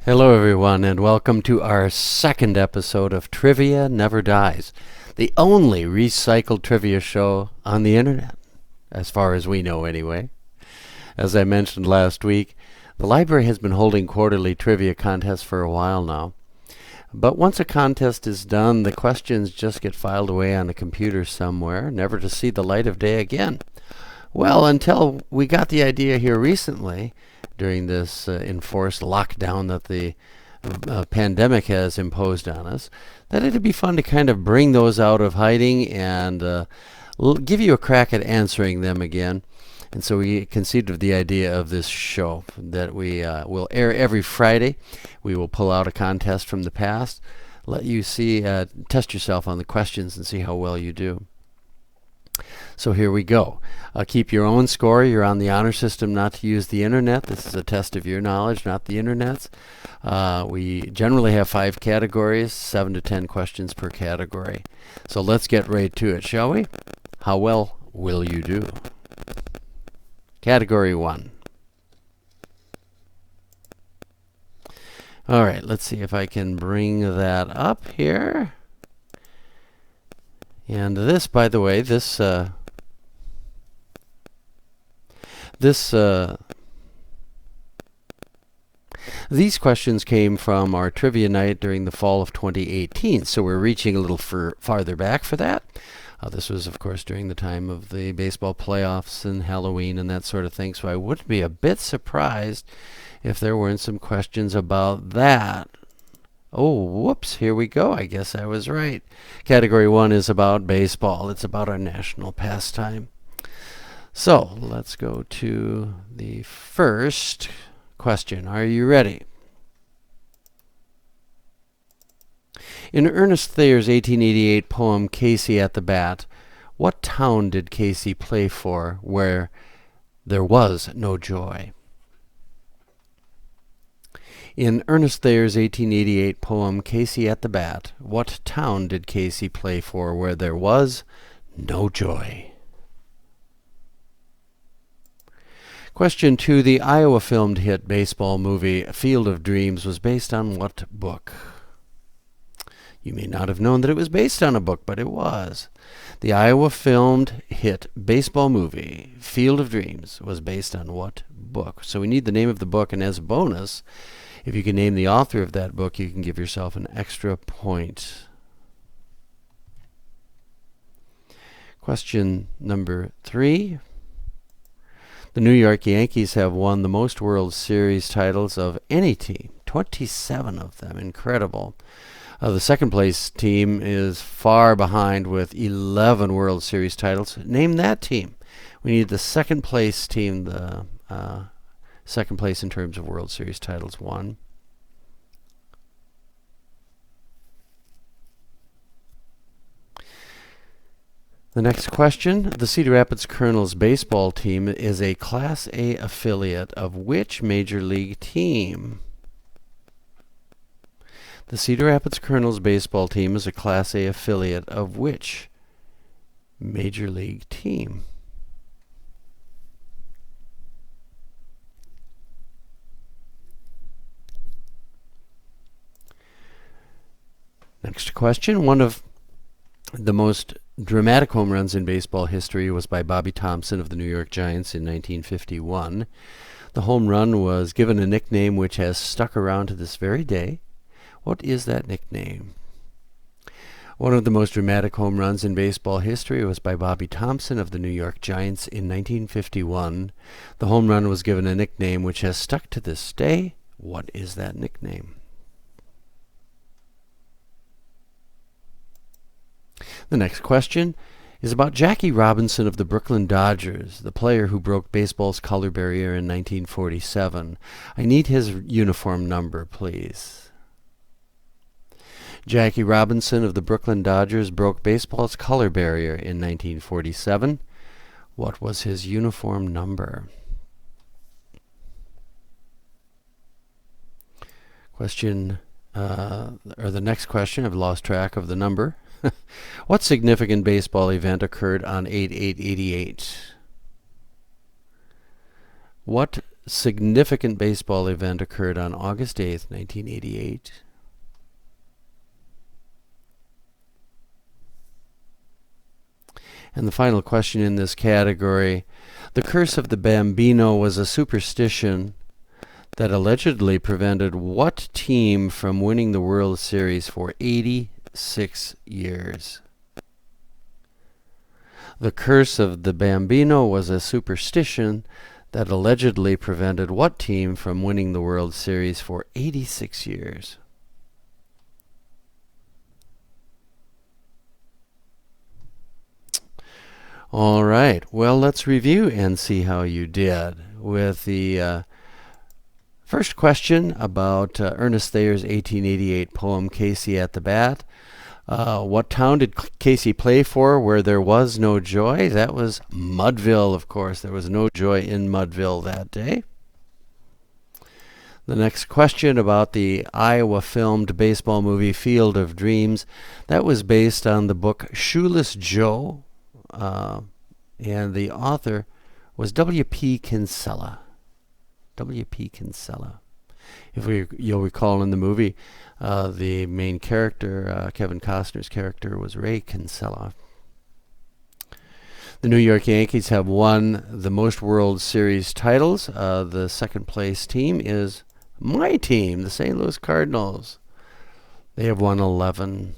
Hello, everyone, and welcome to our second episode of Trivia Never Dies, the only recycled trivia show on the internet, as far as we know anyway. As I mentioned last week, the library has been holding quarterly trivia contests for a while now. But once a contest is done, the questions just get filed away on a computer somewhere, never to see the light of day again. Well, until we got the idea here recently, during this enforced lockdown that the pandemic has imposed on us, that it'd be fun to kind of bring those out of hiding and give you a crack at answering them again. And so we conceived of the idea of this show that we will air every Friday. We will pull out a contest from the past, let you see, test yourself on the questions and see how well you do. So here we go. Keep your own score. You're on the honor system not to use the internet. This is a test of your knowledge, not the internet's. We generally have 5 categories, 7 to 10 questions per category. So let's get right to it, shall we? How well will you do? Category 1. All right, let's see if I can bring that up here. And this, by the way, these questions came from our trivia night during the fall of 2018, so we're reaching a little farther back for that. This was, of course, during the time of the baseball playoffs and Halloween and that sort of thing, so I would be a bit surprised if there weren't some questions about that. Oh, whoops, here we go. I guess I was right. Category 1 is about baseball. It's about our national pastime. So, let's go to the first question. Are you ready? In Ernest Thayer's 1888 poem, Casey at the Bat, what town did Casey play for where there was no joy? In Ernest Thayer's 1888 poem, Casey at the Bat, what town did Casey play for where there was no joy? Question 2. The Iowa-filmed hit baseball movie Field of Dreams was based on what book? You may not have known that it was based on a book, but it was. The Iowa-filmed hit baseball movie Field of Dreams was based on what book? So we need the name of the book, and as a bonus, if you can name the author of that book, you can give yourself an extra point. Question number 3. The New York Yankees have won the most World Series titles of any team, 27 of them. Incredible. The second place team is far behind with 11 World Series titles. Name that team. We need the second place team, the second place in terms of World Series titles won. The next question. The Cedar Rapids Colonels baseball team is a Class A affiliate of which major league team? The Cedar Rapids Colonels baseball team is a Class A affiliate of which major league team? Next question. One of the most dramatic home runs in baseball history was by Bobby Thomson of the New York Giants in 1951. The home run was given a nickname which has stuck around to this very day. What is that nickname? One of the most dramatic home runs in baseball history was by Bobby Thomson of the New York Giants in 1951. The home run was given a nickname which has stuck to this day. What is that nickname? The next question is about Jackie Robinson of the Brooklyn Dodgers, the player who broke baseball's color barrier in 1947. I need his uniform number, please. Jackie Robinson of the Brooklyn Dodgers broke baseball's color barrier in 1947. What was his uniform number? Question, or the next question, I've lost track of the number. What significant baseball event occurred on 8/8/88? What significant baseball event occurred on August 8th, 1988? And the final question in this category, the curse of the Bambino was a superstition that allegedly prevented what team from winning the World Series for 86 years? The curse of the Bambino was a superstition that allegedly prevented what team from winning the World Series for 86 years? All right. Well, let's review and see how you did with the first question about Ernest Thayer's 1888 poem, Casey at the Bat. What town did Casey play for where there was no joy? That was Mudville, of course. There was no joy in Mudville that day. The next question about the Iowa-filmed baseball movie Field of Dreams. That was based on the book Shoeless Joe, and the author was W.P. Kinsella. W.P. Kinsella. You'll recall in the movie, the main character, Kevin Costner's character, was Ray Kinsella. The New York Yankees have won the most World Series titles. The second place team is my team, the St. Louis Cardinals. They have won 11.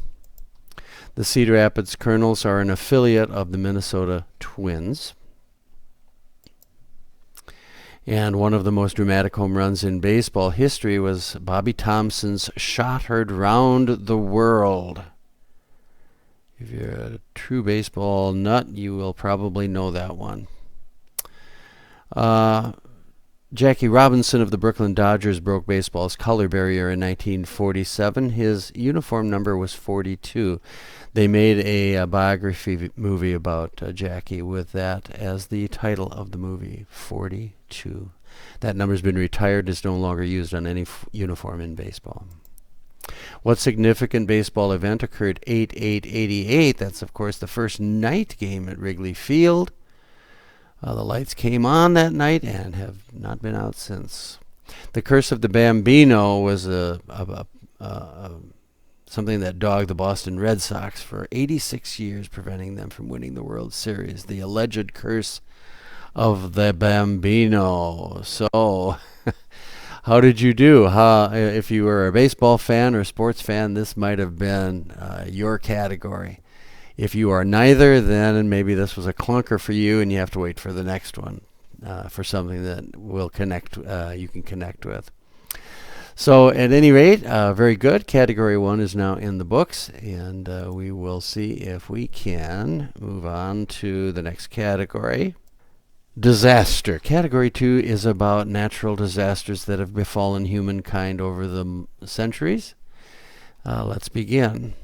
The Cedar Rapids Colonels are an affiliate of the Minnesota Twins. And one of the most dramatic home runs in baseball history was Bobby Thompson's shot heard round the world. If you're a true baseball nut, you will probably know that one. Jackie Robinson of the Brooklyn Dodgers broke baseball's color barrier in 1947. His uniform number was 42. They made a biography movie about Jackie with that as the title of the movie, 42. That number's been retired, is no longer used on any uniform in baseball. What significant baseball event occurred 8/8/88? That's, of course, the first night game at Wrigley Field. The lights came on that night and have not been out since. The curse of the Bambino was something that dogged the Boston Red Sox for 86 years, preventing them from winning the World Series. The alleged curse of the Bambino. So, how did you do? If you were a baseball fan or a sports fan, this might have been your category. If you are neither, then maybe this was a clunker for you, and you have to wait for the next one for something that will connect. You can connect with. So, at any rate, very good. Category 1 is now in the books, and we will see if we can move on to the next category. Disaster. Category 2 is about natural disasters that have befallen humankind over the centuries. Let's begin.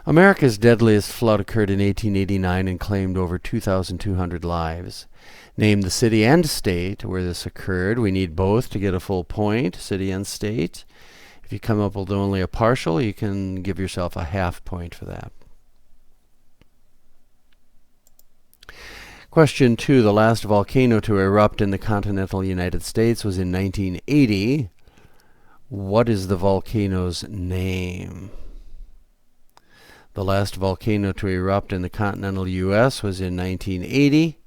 America's deadliest flood occurred in 1889 and claimed over 2,200 lives. Name the city and state where this occurred. We need both to get a full point, city and state. If you come up with only a partial, you can give yourself a half point for that. Question 2. The last volcano to erupt in the continental United States was in 1980. What is the volcano's name? The last volcano to erupt in the continental U.S. was in 1980.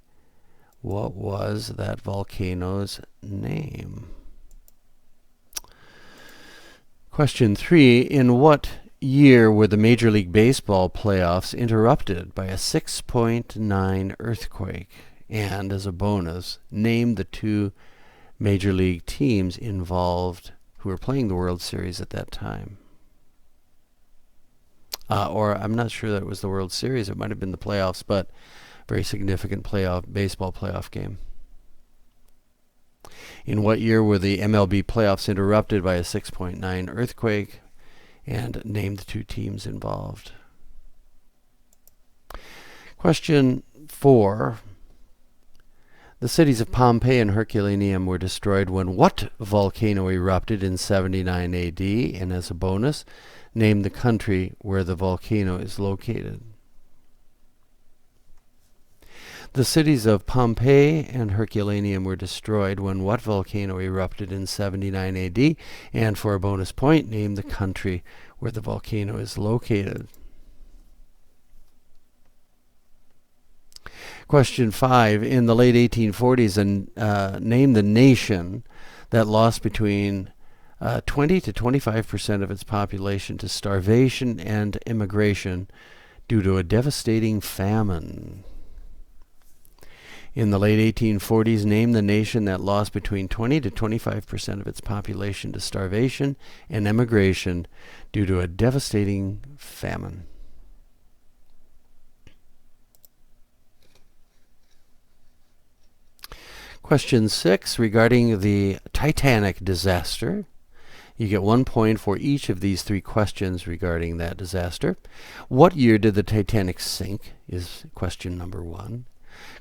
What was that volcano's name? Question 3. In what year were the Major League Baseball playoffs interrupted by a 6.9 earthquake? And as a bonus, name the two Major League teams involved who were playing the World Series at that time. Or I'm not sure that it was the World Series. It might have been the playoffs, but very significant baseball playoff game. In what year were the MLB playoffs interrupted by a 6.9 earthquake? And name the two teams involved. Question 4. The cities of Pompeii and Herculaneum were destroyed when what volcano erupted in 79 AD? And as a bonus, name the country where the volcano is located. The cities of Pompeii and Herculaneum were destroyed when what volcano erupted in 79 AD? And for a bonus point, name the country where the volcano is located. Question 5. In the late 1840s, name the nation that lost between 20 to 25% of its population to starvation and immigration due to a devastating famine. In the late 1840s, name the nation that lost between 20 to 25% of its population to starvation and emigration due to a devastating famine. Question 6, regarding the Titanic disaster. You get 1 point for each of these 3 questions regarding that disaster. What year did the Titanic sink is question number 1.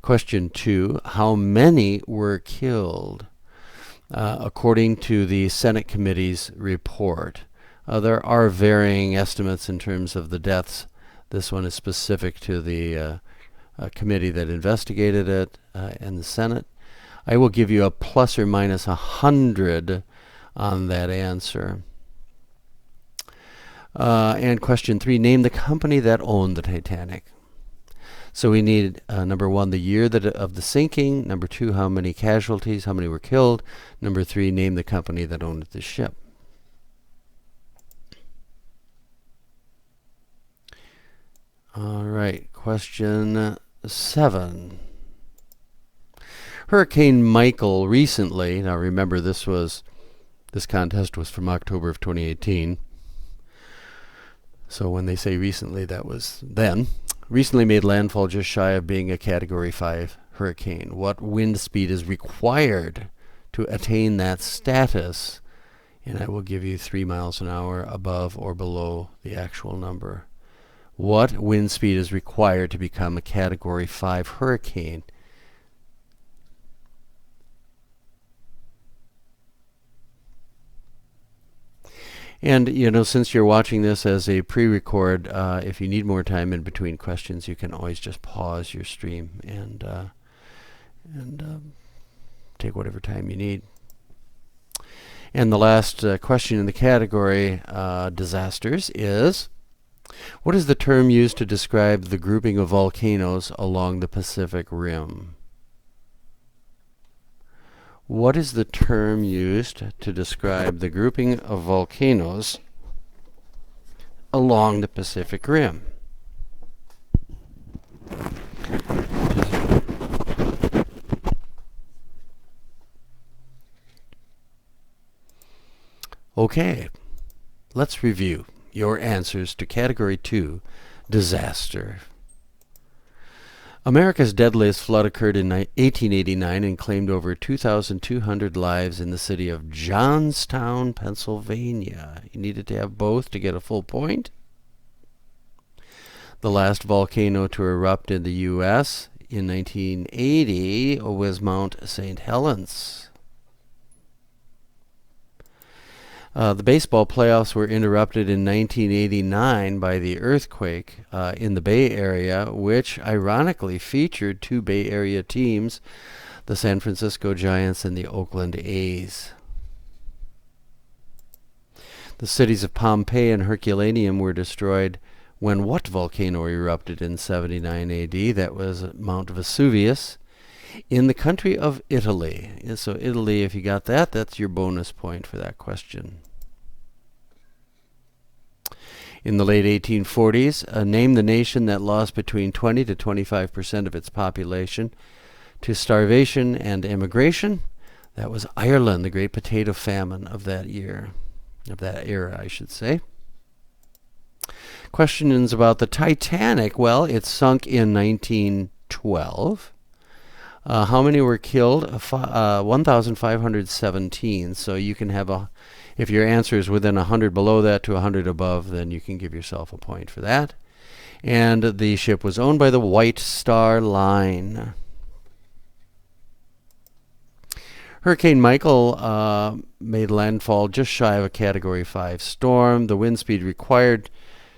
Question 2, how many were killed? According to the Senate committee's report. There are varying estimates in terms of the deaths. This one is specific to the committee that investigated it in the Senate. I will give you a plus or minus 100 on that answer. And question 3, name the company that owned the Titanic. So we need number 1, the year of the sinking. Number 2, how many casualties, how many were killed. Number 3, name the company that owned the ship. All right, question 7. Hurricane Michael recently, now remember this contest was from October of 2018. So when they say recently, that was then. Recently made landfall just shy of being a Category 5 hurricane. What wind speed is required to attain that status? And I will give you 3 miles an hour above or below the actual number. What wind speed is required to become a Category 5 hurricane? And, since you're watching this as a pre-record, if you need more time in between questions, you can always just pause your stream and take whatever time you need. And the last question in the category disasters is, what is the term used to describe the grouping of volcanoes along the Pacific Rim? What is the term used to describe the grouping of volcanoes along the Pacific Rim? Okay, let's review your answers to Category 2, disaster. America's deadliest flood occurred in 1889 and claimed over 2,200 lives in the city of Johnstown, Pennsylvania. You needed to have both to get a full point. The last volcano to erupt in the U.S. in 1980 was Mount St. Helens. The baseball playoffs were interrupted in 1989 by the earthquake in the Bay Area, which ironically featured 2 Bay Area teams, the San Francisco Giants and the Oakland A's. The cities of Pompeii and Herculaneum were destroyed when what volcano erupted in 79 AD? That was Mount Vesuvius in the country of Italy. So Italy, if you got that, that's your bonus point for that question. In the late 1840s, name the nation that lost between 20 to 25% of its population to starvation and immigration. That was Ireland, the great potato famine of that year, of that era, I should say. Questions about the Titanic. Well, it sunk in 1912. How many were killed? 1,517. So you can have if your answer is within 100 below that to 100 above, then you can give yourself a point for that. And the ship was owned by the White Star Line. Hurricane Michael made landfall just shy of a Category 5 storm. The wind speed required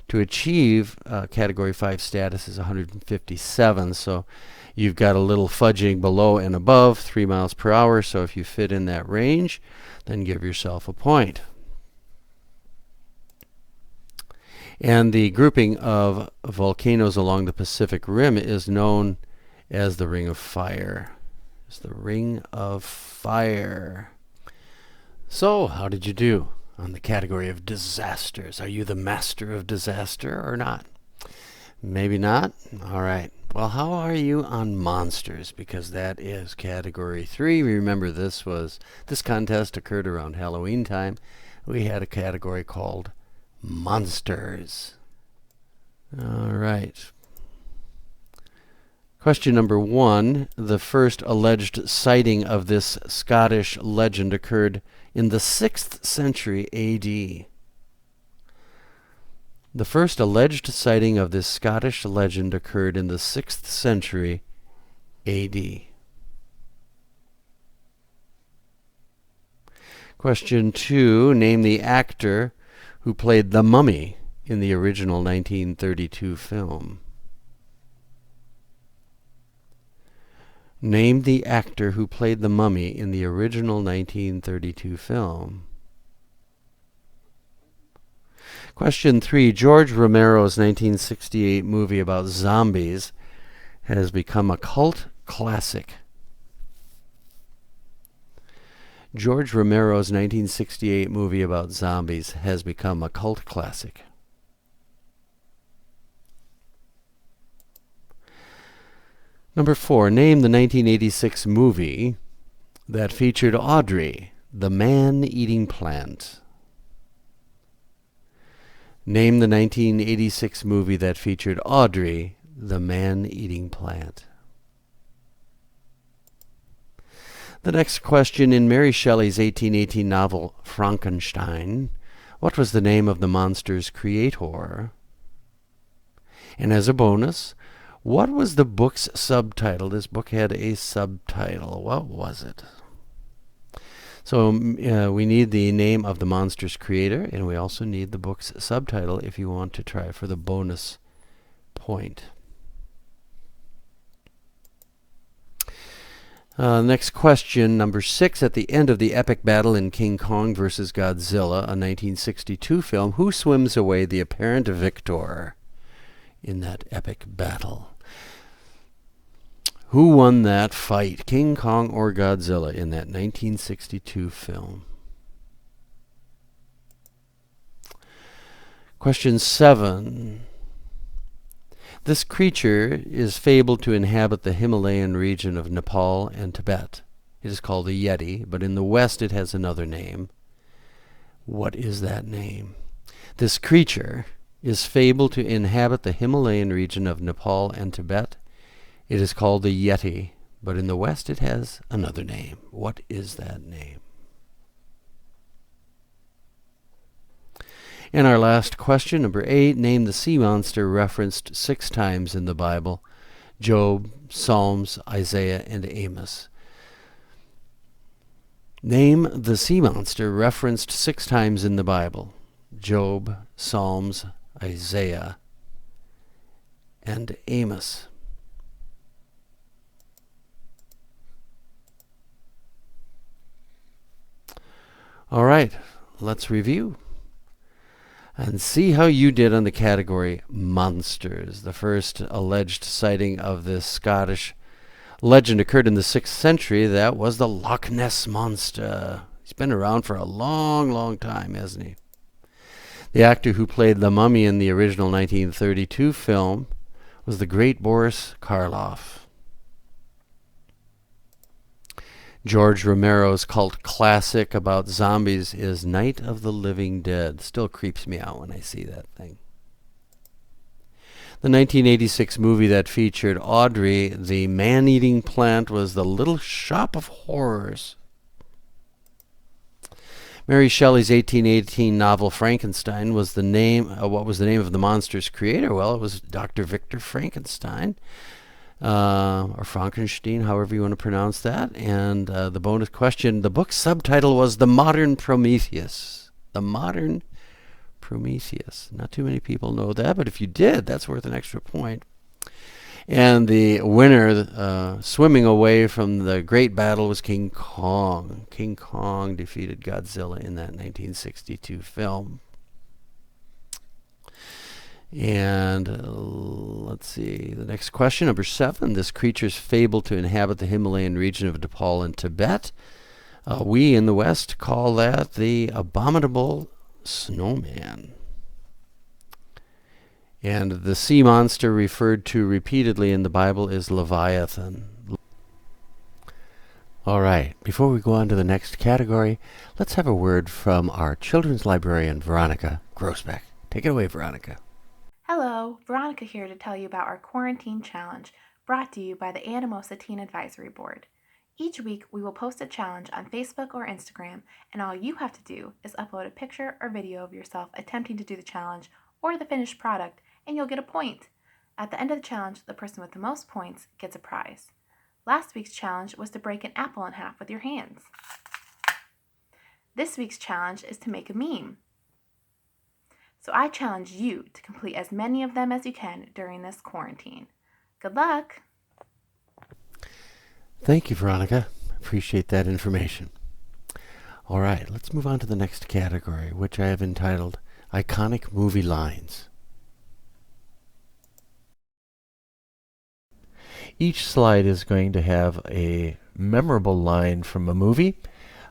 To achieve Category 5 status is 157, so you've got a little fudging below and above 3 miles per hour, so if you fit in that range, then give yourself a point. And the grouping of volcanoes along the Pacific Rim is known as the Ring of Fire. It's the Ring of Fire. So, how did you do on the category of disasters? Are you the master of disaster or not? Maybe not? All right. Well, how are you on monsters? Because that is category 3. Remember, this contest occurred around Halloween time. We had a category called monsters. All right. Question number 1. The first alleged sighting of this Scottish legend occurred in the 6th century A.D. The first alleged sighting of this Scottish legend occurred in the 6th century A.D. Question 2. Name the actor who played the mummy in the original 1932 film. Name the actor who played the mummy in the original 1932 film. Question 3. George Romero's 1968 movie about zombies has become a cult classic. George Romero's 1968 movie about zombies has become a cult classic. Number 4. Name the 1986 movie that featured Audrey, the man-eating plant. Name the 1986 movie that featured Audrey, the man-eating plant. The next question, in Mary Shelley's 1818 novel Frankenstein, what was the name of the monster's creator? And as a bonus, what was the book's subtitle? This book had a subtitle. What was it? So we need the name of the monster's creator, and we also need the book's subtitle if you want to try for the bonus point. Next question, number 6. At the end of the epic battle in King Kong vs. Godzilla, a 1962 film, who swims away the apparent victor in that epic battle? Who won that fight, King Kong or Godzilla, in that 1962 film? Question 7. This creature is fabled to inhabit the Himalayan region of Nepal and Tibet. It is called a Yeti, but in the West it has another name. What is that name? This creature is fabled to inhabit the Himalayan region of Nepal and Tibet. It is called the Yeti, but in the West it has another name. What is that name? And our last question, number 8. Name the sea monster referenced 6 times in the Bible. Job, Psalms, Isaiah, and Amos. Name the sea monster referenced 6 times in the Bible. Job, Psalms, Isaiah, and Amos. All right, let's review and see how you did on the category monsters. The first alleged sighting of this Scottish legend occurred in the 6th century. That was the Loch Ness Monster. He's been around for a long, long time, hasn't he? The actor who played the mummy in the original 1932 film was the great Boris Karloff. George Romero's cult classic about zombies is Night of the Living Dead. Still creeps me out when I see that thing. The 1986 movie that featured Audrey, the man-eating plant, was The Little Shop of Horrors. Mary Shelley's 1818 novel Frankenstein was the name. What was the name of the monster's creator? Well, it was Dr. Victor Frankenstein. Or Frankenstein, however you want to pronounce that. And the bonus question, the book's subtitle was The Modern Prometheus. The Modern Prometheus. Not too many people know that, but if you did, that's worth an extra point. And the winner, swimming away from the great battle, was King Kong. King Kong defeated Godzilla in that 1962 film. And let's see, the next question, number 7. This creature is fabled to inhabit the Himalayan region of Nepal and Tibet. We in the West call that the abominable snowman. And the sea monster referred to repeatedly in the Bible is Leviathan. All right, before we go on to the next category, let's have a word from our children's librarian, Veronica Grossbeck. Take it away, Veronica. Hello, Veronica here to tell you about our quarantine challenge brought to you by the Anamosa Teen Advisory Board. Each week we will post a challenge on Facebook or Instagram, and all you have to do is upload a picture or video of yourself attempting to do the challenge or the finished product, and you'll get a point. At the end of the challenge, the person with the most points gets a prize. Last week's challenge was to break an apple in half with your hands. This week's challenge is to make a meme. So I challenge you to complete as many of them as you can during this quarantine. Good luck! Thank you, Veronica. Appreciate that information. All right, let's move on to the next category, which I have entitled Iconic Movie Lines. Each slide is going to have a memorable line from a movie.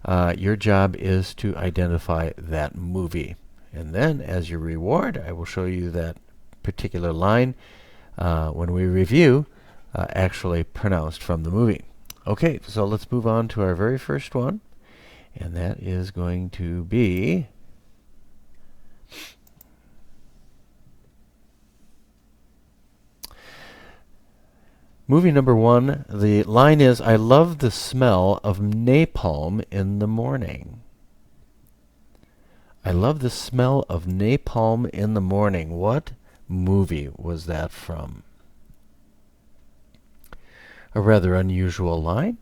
Your job is to identify that movie. And then, as your reward, I will show you that particular line when we review, actually pronounced from the movie. Okay, so let's move on to our very first one. And that is going to be movie number 1. The line is, I love the smell of napalm in the morning. I love the smell of napalm in the morning. What movie was that from? A rather unusual line.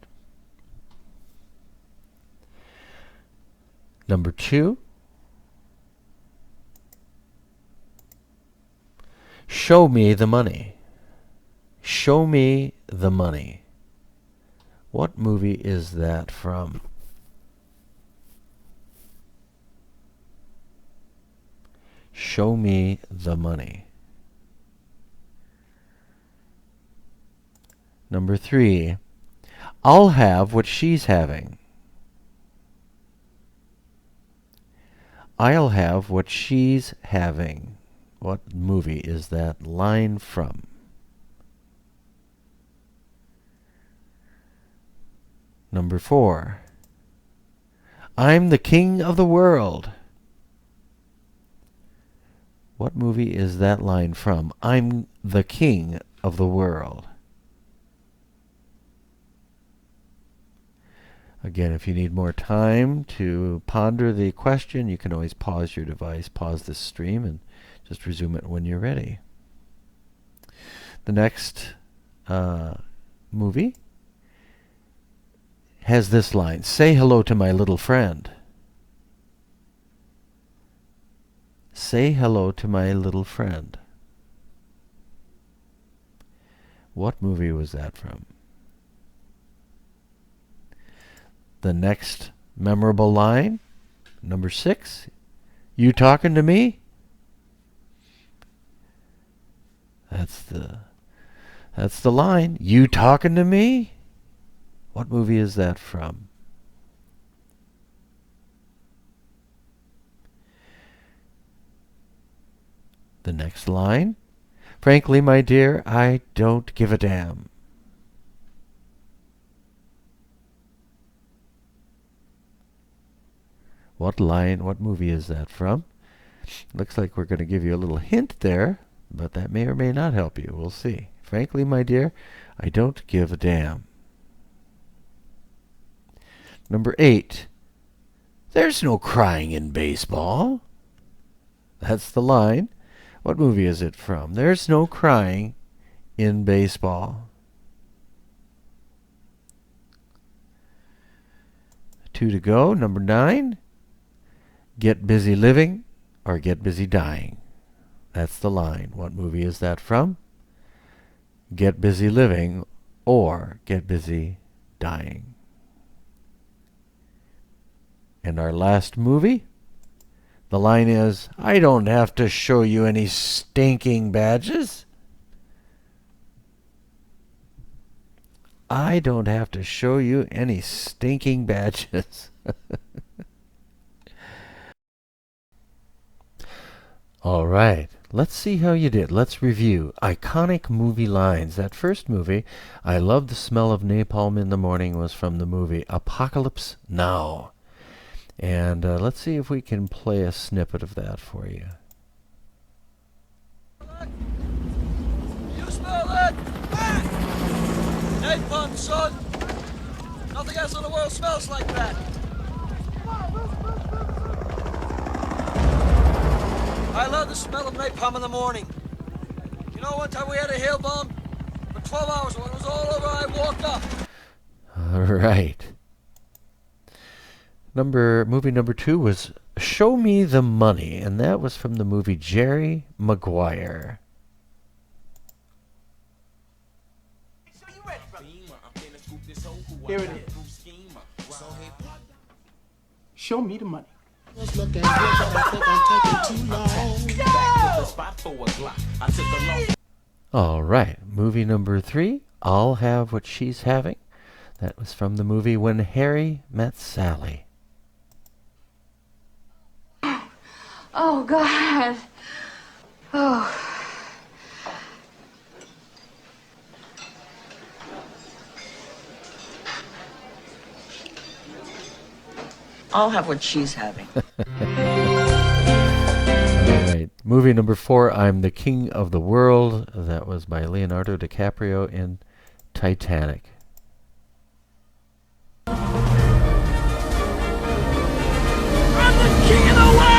Number 2. Show me the money. Show me the money. What movie is that from? Show me the money. Number 3. I'll have what she's having. I'll have what she's having. What movie is that line from? Number 4. I'm the king of the world. What movie is that line from? I'm the king of the world. Again, if you need more time to ponder the question, you can always pause your device, pause this stream, and just resume it when you're ready. The next movie has this line, say hello to my little friend. Say hello to my little friend. What movie was that from? The next memorable line, number 6, you talking to me? That's the line. You talking to me? What movie is that from? The next line, frankly, my dear, I don't give a damn. What line, what movie is that from? Looks like we're going to give you a little hint there, but that may or may not help you. We'll see. Frankly, my dear, I don't give a damn. Number 8. There's no crying in baseball. That's the line. What movie is it from? There's no crying in baseball. 2 to go. Number 9. Get busy living. or get busy dying? That's the line. What movie is that from? Get busy living or get busy dying. And our last movie, the line is, I don't have to show you any stinking badges. I don't have to show you any stinking badges. All right, let's see how you did. Let's review iconic movie lines. That first movie, I love the smell of napalm in the morning, was from the movie Apocalypse Now. And let's see if we can play a snippet of that for you. You smell that? Napalm, son! Nothing else in the world smells like that! I love the smell of napalm in the morning. You know, one time we had a hail bomb for 12 hours. When it was all over, I walked up. All right. Movie number 2 was Show Me the Money, and that was from the movie Jerry Maguire. Here it is. Show me the money. All right. Movie number 3, I'll Have What She's Having. That was from the movie When Harry Met Sally. Oh, God. Oh. I'll have what she's having. All right. Movie number 4, I'm the King of the World. That was by Leonardo DiCaprio in Titanic. I'm the king of the world!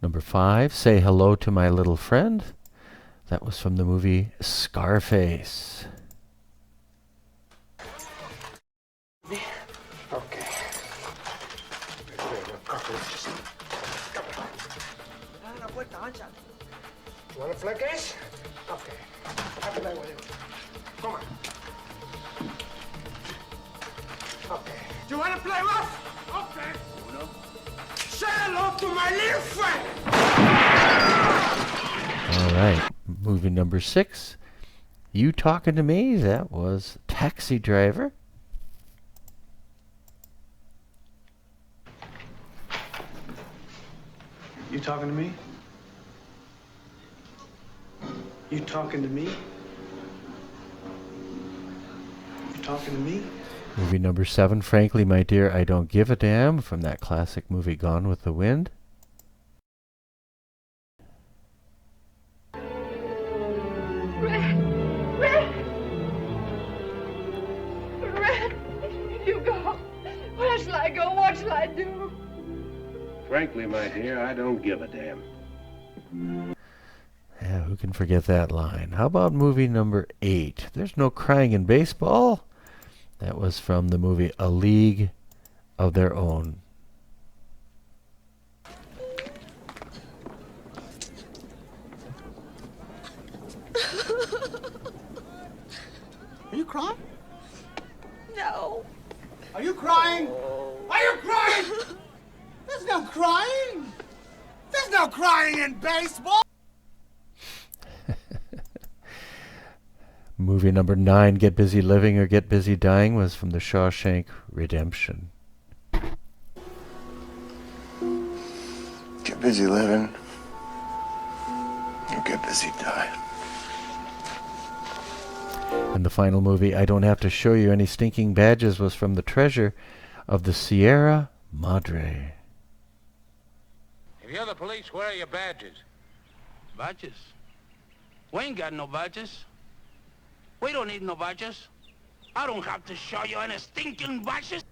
Number 5, Say Hello to My Little Friend. That was from the movie Scarface. Okay. You want to play games? Okay. I'll play with you. Come on. Okay. Do you want to play rough? Okay. Say hello to my little friend. All right. Movie number 6, You Talking to Me. That was Taxi Driver. You talking to me? You talking to me? You talking to me? Movie number 7, Frankly, My Dear, I Don't Give a Damn, from that classic movie Gone with the Wind. Red! You go. Where shall I go? What shall I do? Frankly, my dear, I don't give a damn. Yeah, who can forget that line? How about movie number 8, There's No Crying in Baseball? That was from the movie A League of Their Own. Are you crying? No. Are you crying? Are you crying? There's no crying. There's no crying in baseball. Movie number 9, Get Busy Living or Get Busy Dying, was from The Shawshank Redemption. Get busy living or get busy dying. And the final movie, I Don't Have to Show You Any Stinking Badges, was from The Treasure of the Sierra Madre. If you're the police, where are your badges? Badges? We ain't got no badges. We don't need no badges. I don't have to show you any stinking badges.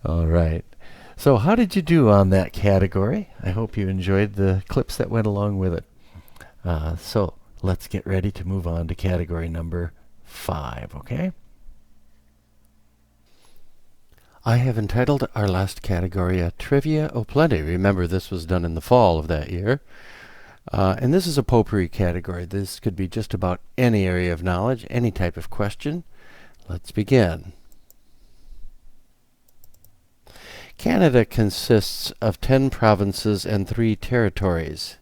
All right. So how did you do on that category? I hope you enjoyed the clips that went along with it. So let's get ready to move on to category number 5, okay? I have entitled our last category a Trivia O Plenty. Remember, this was done in the fall of that year. And this is a potpourri category. This could be just about any area of knowledge, any type of question. Let's begin. Canada consists of 10 provinces and 3 territories.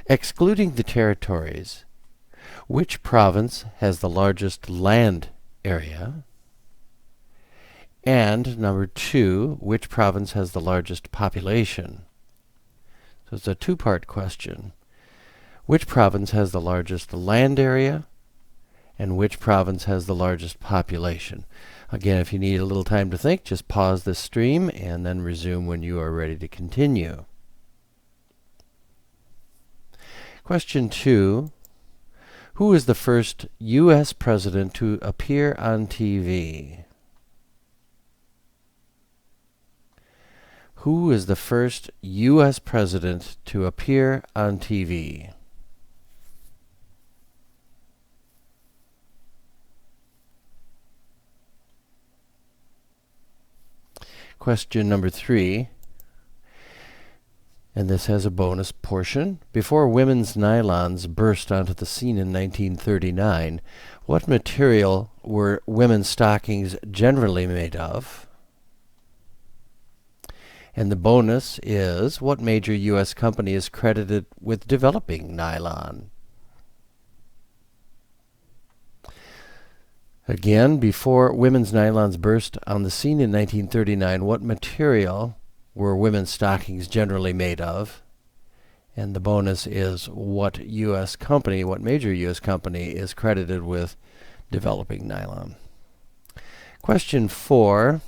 Excluding the territories, which province has the largest land area? And number 2, which province has the largest population? So it's a two-part question. Which province has the largest land area? And which province has the largest population? Again, if you need a little time to think, just pause this stream and then resume when you are ready to continue. Question 2. Who is the first U.S. president to appear on TV? Who is the first U.S. president to appear on TV? Question number 3, and this has a bonus portion. Before women's nylons burst onto the scene in 1939, what material were women's stockings generally made of? And the bonus is, what major U.S. company is credited with developing nylon? Again, before women's nylons burst on the scene in 1939, what material were women's stockings generally made of? And the bonus is, what U.S. company, what major U.S. company is credited with developing nylon? Question 4.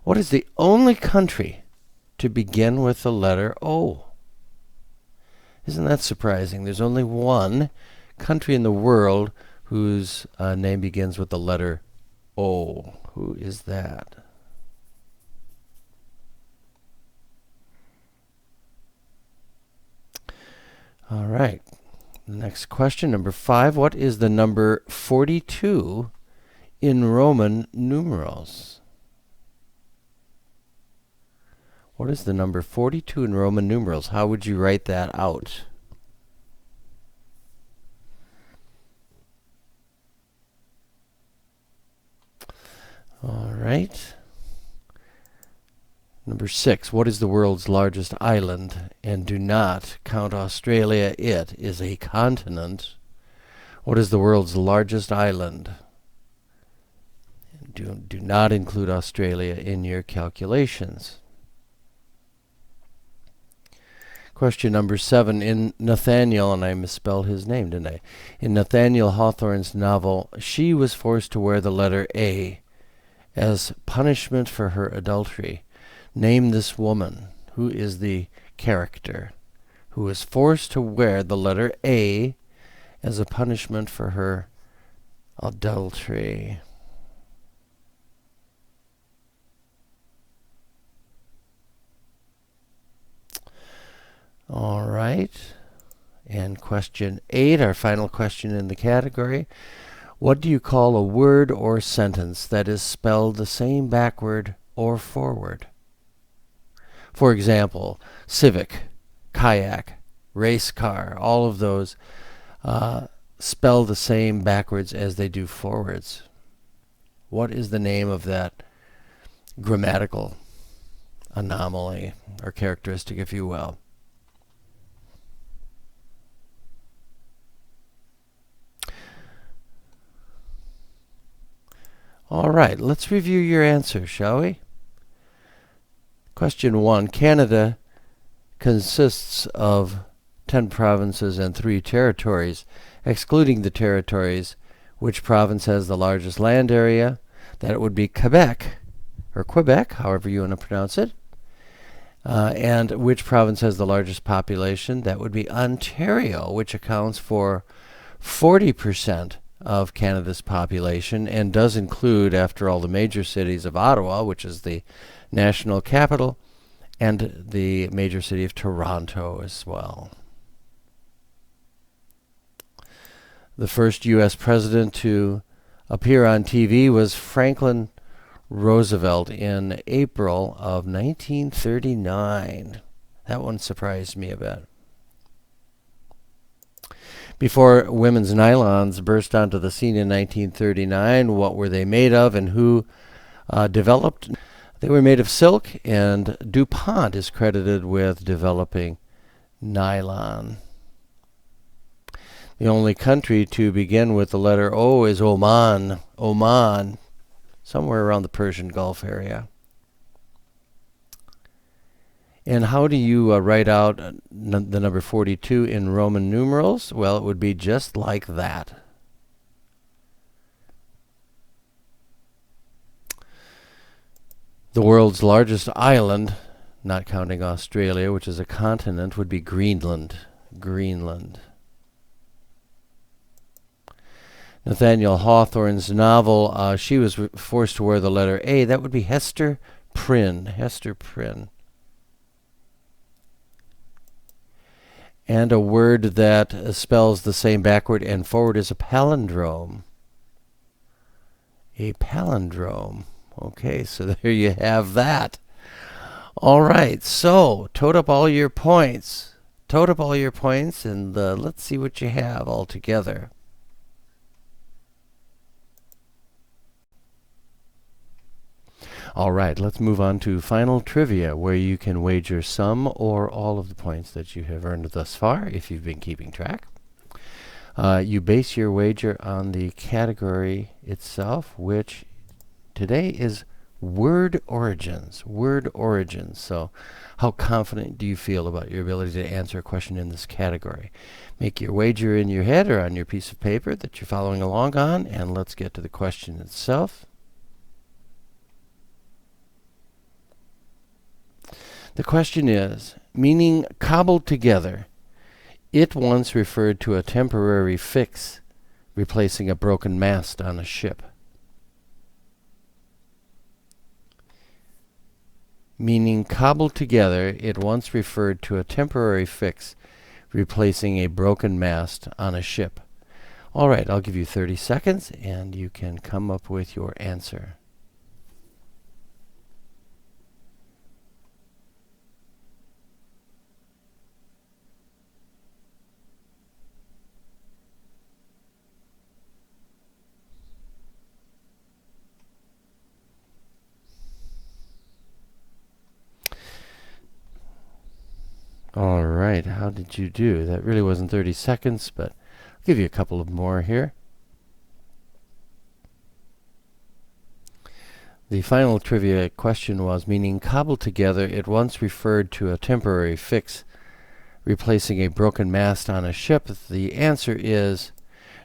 What is the only country to begin with the letter O? Isn't that surprising? There's only one country in the world whose name begins with the letter O. Who is that? All right. Next question, number 5. What is the number 42 in Roman numerals? What is the number 42 in Roman numerals? How would you write that out? All right. Number 6. What is the world's largest island? And do not count Australia. It is a continent. What is the world's largest island? Do not include Australia in your calculations. Question number 7. In Nathaniel, and I misspelled his name, didn't I? In Nathaniel Hawthorne's novel, she was forced to wear the letter A as punishment for her adultery. Name this woman. Who is the character who is forced to wear the letter A as a punishment for her adultery? All right. And question 8, our final question in the category. What do you call a word or sentence that is spelled the same backward or forward? For example, civic, kayak, race car, all of those spell the same backwards as they do forwards. What is the name of that grammatical anomaly or characteristic, if you will? All right, let's review your answers, shall we? Question 1. Canada consists of 10 provinces and 3 territories. Excluding the territories, which province has the largest land area? That would be Quebec, or Quebec, however you want to pronounce it. And which province has the largest population? That would be Ontario, which accounts for 40% of Canada's population and does include, after all, the major cities of Ottawa, which is the national capital, and the major city of Toronto as well. The first U.S. president to appear on TV was Franklin Roosevelt in April of 1939. That one surprised me a bit. Before women's nylons burst onto the scene in 1939, what were they made of and who developed? They were made of silk, and DuPont is credited with developing nylon. The only country to begin with the letter O is Oman. Oman, somewhere around the Persian Gulf area. And how do you write out the number 42 in Roman numerals? Well, it would be just like that. The world's largest island, not counting Australia, which is a continent, would be Greenland. Greenland. Nathaniel Hawthorne's novel, she was forced to wear the letter A. That would be Hester Prynne. Hester Prynne. And a word that spells the same backward and forward is a palindrome. A palindrome. Okay, so there you have that. All right, so total up all your points. Total up all your points, and let's see what you have all together. All right, let's move on to final trivia, where you can wager some or all of the points that you have earned thus far, if you've been keeping track. You base your wager on the category itself, which today is word origins. Word origins. So how confident do you feel about your ability to answer a question in this category? Make your wager in your head or on your piece of paper that you're following along on, and let's get to the question itself. The question is, meaning cobbled together, it once referred to a temporary fix, replacing a broken mast on a ship. Meaning cobbled together, it once referred to a temporary fix, replacing a broken mast on a ship. All right, I'll give you 30 seconds, and you can come up with your answer. All right, how did you do? That really wasn't 30 seconds, but I'll give you a couple of more here. The final trivia question was, meaning cobbled together, it once referred to a temporary fix, replacing a broken mast on a ship. The answer is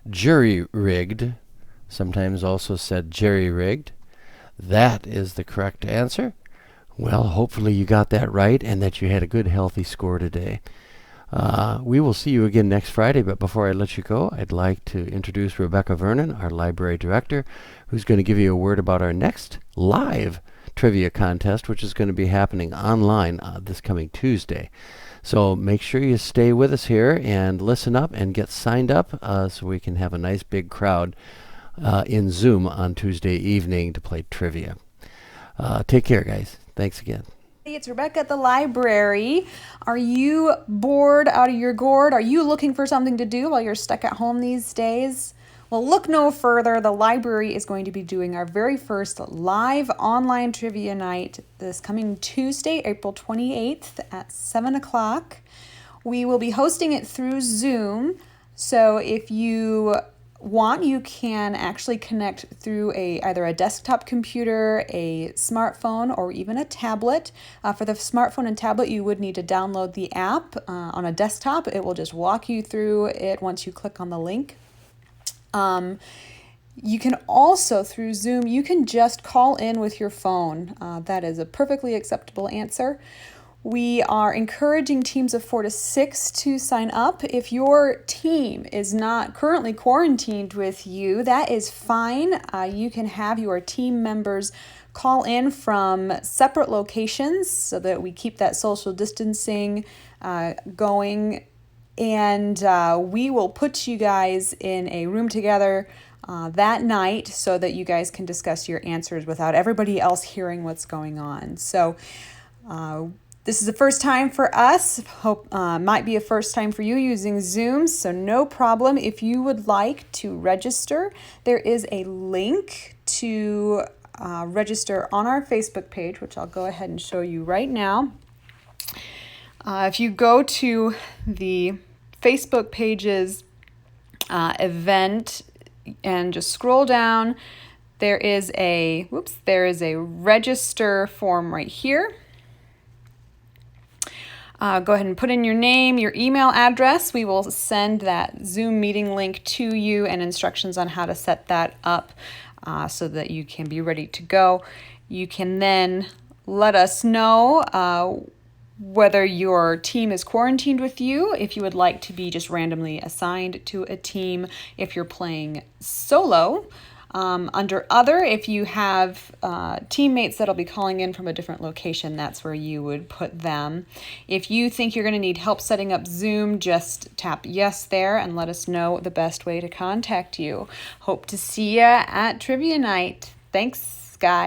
jury-rigged, sometimes also said jerry-rigged. That is the correct answer. Well, hopefully you got that right and that you had a good, healthy score today. We will see you again next Friday, but before I let you go, I'd like to introduce Rebecca Vernon, our library director, who's going to give you a word about our next live trivia contest, which is going to be happening online this coming Tuesday. So make sure you stay with us here and listen up and get signed up so we can have a nice big crowd in Zoom on Tuesday evening to play trivia. Take care, guys. Thanks again. It's Rebecca at the library. Are you bored out of your gourd? Are you looking for something to do while you're stuck at home these days? Well, look no further. The library is going to be doing our very first live online trivia night this coming Tuesday, April 28th at 7 o'clock. We will be hosting it through Zoom. So if you want, you can actually connect through either a desktop computer, a smartphone, or even a tablet. For the smartphone and tablet, you would need to download the app. On a desktop, it will just walk you through it once you click on the link. You can also, through Zoom, you can just call in with your phone. That is a perfectly acceptable answer. We are encouraging teams of 4 to 6 to sign up. If your team is not currently quarantined with you, that is fine. You can have your team members call in from separate locations so that we keep that social distancing going. And we will put you guys in a room together that night so that you guys can discuss your answers without everybody else hearing what's going on. So this is the first time for us. Hope might be a first time for you using Zoom, so no problem. If you would like to register, there is a link to register on our Facebook page, which I'll go ahead and show you right now. If you go to the Facebook page's event and just scroll down, there is a register form right here. Go ahead and put in your name, your email address. We will send that Zoom meeting link to you and instructions on how to set that up so that you can be ready to go. You can then let us know whether your team is quarantined with you, if you would like to be just randomly assigned to a team, if you're playing solo. Under other, if you have teammates that'll be calling in from a different location, that's where you would put them. If you think you're going to need help setting up Zoom, just tap yes there and let us know the best way to contact you. Hope to see you at Trivia Night. Thanks, guys.